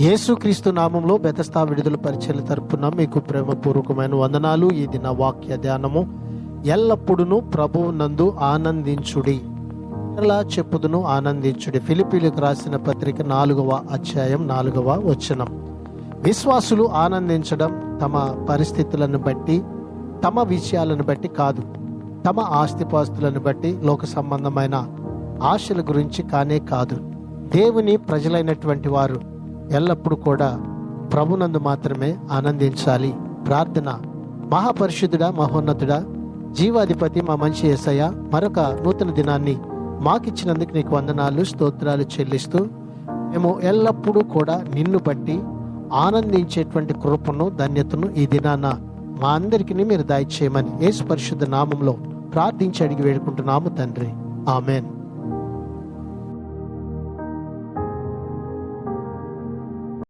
యేసుక్రీస్తు నామంలో బెతస్తా విడుదల పరిచర్య తరపున మీకు ప్రేమపూర్వకమైన వందనాలు. ఈ దిన వాక్య ధ్యానము, ఎల్లప్పుడూ ప్రభువు నందు ఆనందించుడి. ఎలా చెప్పుదును ఆనందించుడి. ఫిలిప్పీలకు రాసిన పత్రిక 4వ అధ్యాయం 4వ వచనం. విశ్వాసులు ఆనందించడం తమ పరిస్థితులను బట్టి, తమ విషయాలను బట్టి కాదు, తమ ఆస్తిపాస్తులను బట్టి, లోక సంబంధమైన ఆశల గురించి కానే కాదు. దేవుని ప్రజలైనటువంటి వారు ఎల్లప్పుడూ కూడా ప్రభునందు మాత్రమే ఆనందించాలి. ప్రార్థన. మహాపరిశుద్ధుడా, మహోన్నతుడా, జీవాధిపతి, మా మంచి యేసయ్య, మరొక నూతన దినాన్ని మాకిచ్చినందుకు నీకు వందనాలు, స్తోత్రాలు చెల్లిస్తూ మేము ఎల్లప్పుడూ కూడా నిన్ను బట్టి ఆనందించేటువంటి కృపను, ధన్యతను ఈ దినాన మా అందరికీ మీరు దయచేయమని యేసు పరిశుద్ధ నామంలో ప్రార్థించి అడిగి వేడుకుంటున్నాము తండ్రి. ఆమెన్.